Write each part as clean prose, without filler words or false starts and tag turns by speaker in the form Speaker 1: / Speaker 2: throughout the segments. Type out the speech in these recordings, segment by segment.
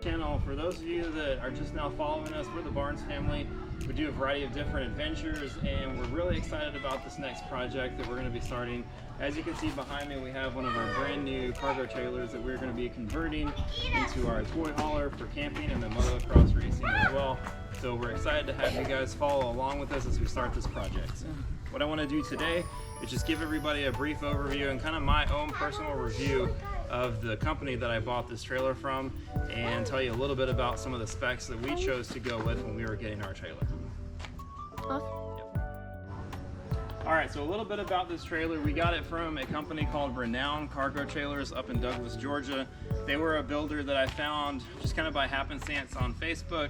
Speaker 1: Channel. For those of you that are just now following us, we're the Barnes family. We do a variety of different adventures, and we're really excited about this next project that we're going to be starting. As you can see behind me, we have one of our brand new cargo trailers that we're going to be converting into our toy hauler for camping and then motocross racing as well. So we're excited to have you guys follow along with us as we start this project. What I want to do today is just give everybody a brief overview and kind of my own personal review of the company that I bought this trailer from, and tell you a little bit about some of the specs that we chose to go with when we were getting our trailer. Alright, so a little bit about this trailer. We got it from a company called Renown Cargo Trailers up in Douglas, Georgia. They were a builder that I found just kind of by happenstance on Facebook.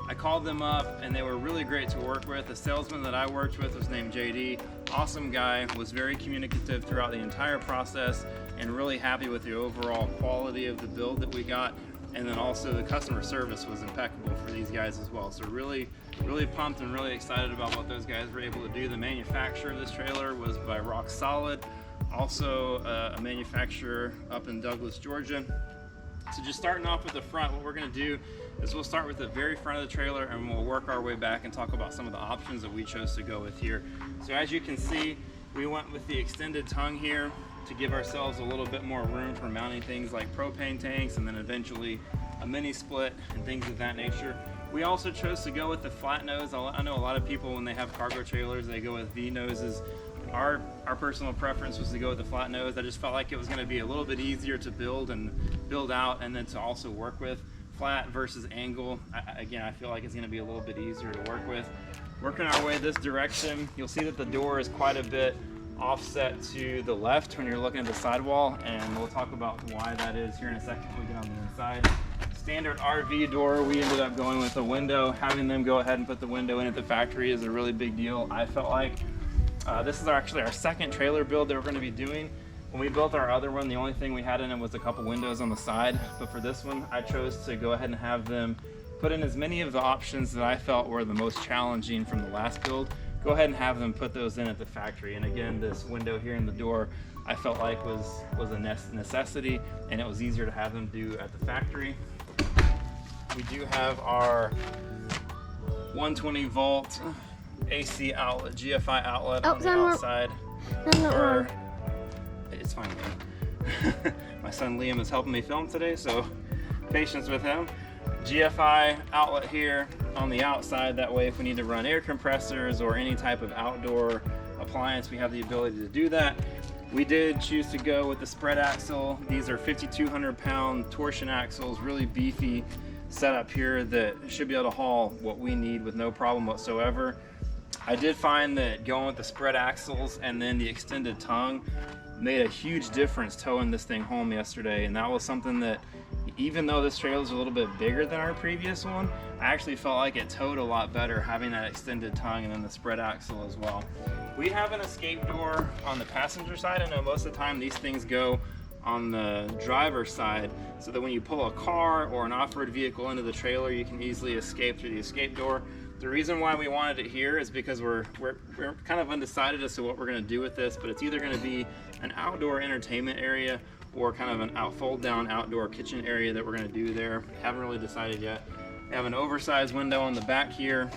Speaker 1: I called them up and they were really great to work with. The salesman that I worked with was named JD. Awesome guy, was very communicative throughout the entire process and really happy with the overall quality of the build that we got. And then also the customer service was impeccable for these guys as well. So really pumped and really excited about what those guys were able to do. The manufacturer of this trailer was by Rock Solid, also a manufacturer up in Douglas, Georgia. So just starting off with the front, what we're going to do is we'll start with the very front of the trailer and we'll work our way back and talk about some of the options that we chose to go with here. So as you can see, we went with the extended tongue here to give ourselves a little bit more room for mounting things like propane tanks and then eventually a mini split and things of that nature. We also chose to go with the flat nose. I know a lot of people, when they have cargo trailers, they go with V noses. Our personal preference was to go with the flat nose. I just felt like it was going to be a little bit easier to build out and then to also work with. Flat versus angle, again, I feel like it's going to be a little bit easier to work with. Working our way this direction, you'll see that the door is quite a bit offset to the left when you're looking at the sidewall, and we'll talk about why that is here in a second when we get on the inside. Standard RV door, we ended up going with a window. Having them go ahead and put the window in at the factory is a really big deal, I felt like. This is actually our second trailer build that we're going to be doing. When we built our other one, the only thing we had in it was a couple windows on the side, but for this one, I chose to go ahead and have them put in as many of the options that I felt were the most challenging from the last build. Go ahead and have them put those in at the factory. And again, this window here in the door, I felt like was a necessity, and it was easier to have them do at the factory. We do have our 120 volt AC outlet, GFI outlet on the outside. It's fine, Liam. My son Liam is helping me film today, so patience with him. GFI outlet here on the outside, that way if we need to run air compressors or any type of outdoor appliance, we have the ability to do that. We did choose to go with the spread axle. These are 5,200 pound torsion axles, really beefy setup here that should be able to haul what we need with no problem whatsoever. I did find that going with the spread axles and then the extended tongue made a huge difference towing this thing home yesterday, and that was something that, even though this trailer is a little bit bigger than our previous one, I actually felt like it towed a lot better having that extended tongue and then the spread axle as well. We have an escape door on the passenger side. I know most of the time these things go on the driver's side, so that when you pull a car or an off-road vehicle into the trailer, you can easily escape through the escape door. The reason why we wanted it here is because we're kind of undecided as to what we're going to do with this, but it's either going to be an outdoor entertainment area or kind of an fold down outdoor kitchen area that we're going to do there. Haven't really decided yet. We have an oversized window on the back here.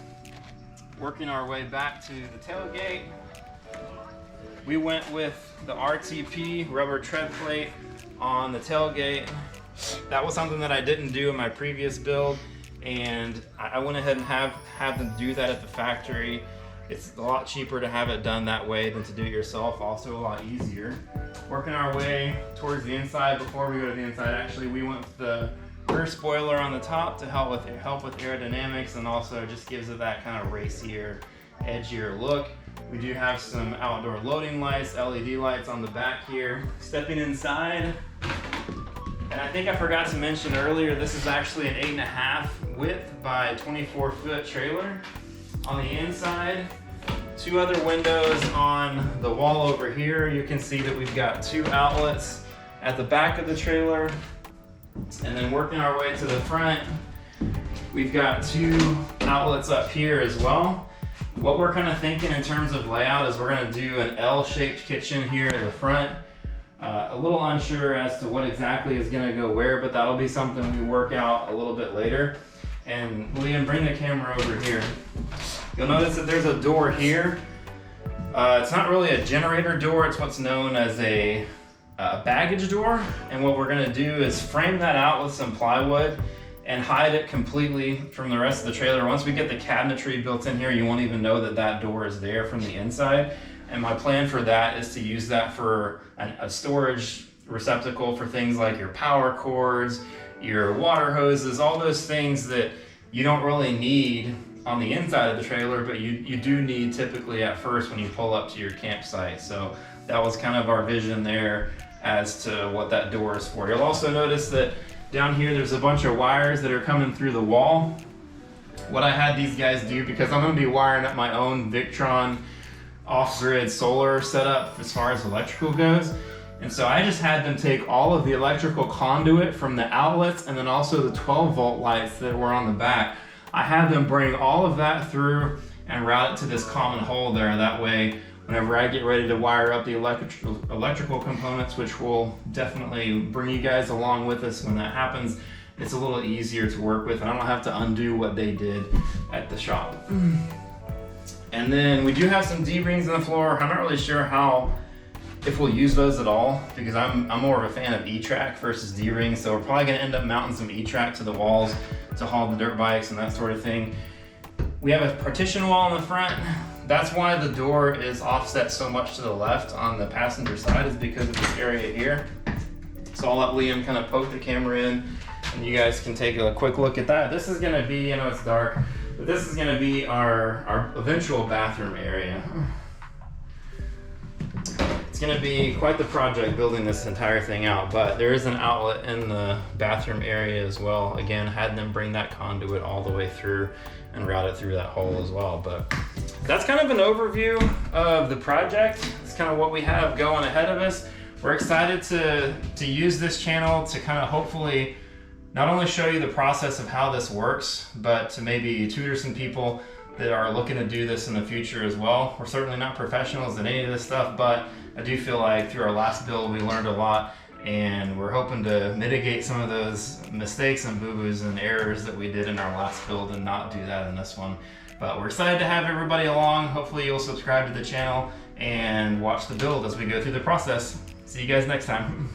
Speaker 1: Working our way back to the tailgate, we went with the RTP rubber tread plate on the tailgate. That was something that I didn't do in my previous build, and I went ahead and have them do that at the factory. It's a lot cheaper to have it done that way than to do it yourself, also a lot easier. Working our way towards the inside, before we go to the inside, actually we went with the rear spoiler on the top to help with aerodynamics, and also just gives it that kind of racier, edgier look. We do have some outdoor loading lights, LED lights on the back here. Stepping inside, and I think I forgot to mention earlier, this is actually an 8.5 width by 24 foot trailer. On the inside, two other windows on the wall over here. You can see that we've got two outlets at the back of the trailer. And then working our way to the front, we've got two outlets up here as well. What we're kind of thinking in terms of layout is we're going to do an L-shaped kitchen here at the front. A little unsure as to what exactly is gonna go where, but that'll be something we work out a little bit later. And Liam, bring the camera over here. You'll notice that there's a door here. It's not really a generator door, it's what's known as a baggage door. And what we're gonna do is frame that out with some plywood and hide it completely from the rest of the trailer. Once we get the cabinetry built in here, you won't even know that that door is there from the inside. And my plan for that is to use that for a storage receptacle for things like your power cords, your water hoses, all those things that you don't really need on the inside of the trailer, but you do need typically at first when you pull up to your campsite. So that was kind of our vision there as to what that door is for. You'll also notice that down here there's a bunch of wires that are coming through the wall. What I had these guys do, because I'm going to be wiring up my own Victron off-grid solar setup as far as electrical goes. And so I just had them take all of the electrical conduit from the outlets and then also the 12-volt lights that were on the back. I had them bring all of that through and route it to this common hole there. That way, whenever I get ready to wire up the electrical components, which will definitely bring you guys along with us when that happens, it's a little easier to work with and I don't have to undo what they did at the shop. And then we do have some D-rings on the floor. I'm not really sure if we'll use those at all, because I'm more of a fan of E-track versus D-rings, so we're probably gonna end up mounting some E-track to the walls to haul the dirt bikes and that sort of thing. We have a partition wall in the front. That's why the door is offset so much to the left on the passenger side, is because of this area here. So I'll let Liam kind of poke the camera in and you guys can take a quick look at that. This is gonna be, I know it's dark, but this is gonna be our eventual bathroom area. It's gonna be quite the project building this entire thing out, but there is an outlet in the bathroom area as well. Again, had them bring that conduit all the way through and route it through that hole as well. But that's kind of an overview of the project. It's kind of what we have going ahead of us. We're excited to use this channel to kind of hopefully not only show you the process of how this works, but to maybe tutor some people that are looking to do this in the future as well. We're certainly not professionals in any of this stuff, but I do feel like through our last build we learned a lot, and we're hoping to mitigate some of those mistakes and boo-boos and errors that we did in our last build and not do that in this one. But we're excited to have everybody along. Hopefully you'll subscribe to the channel and watch the build as we go through the process. See you guys next time.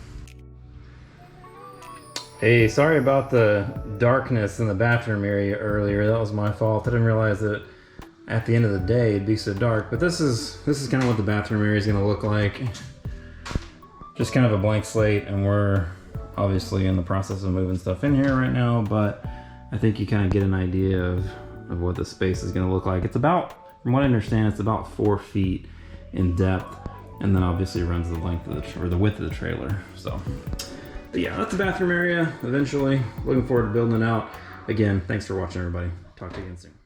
Speaker 1: Hey, sorry about the darkness in the bathroom area earlier. That was my fault. I didn't realize that at the end of the day it'd be so dark. But this is kind of what the bathroom area is going to look like. Just kind of a blank slate, and we're obviously in the process of moving stuff in here right now, but I think you kind of get an idea of what the space is going to look like. It's about, from what I understand, it's about 4 feet in depth, and then obviously runs the length of the width of the trailer. So, but yeah, that's the bathroom area eventually. Looking forward to building it out. Again, thanks for watching, everybody. Talk to you again soon.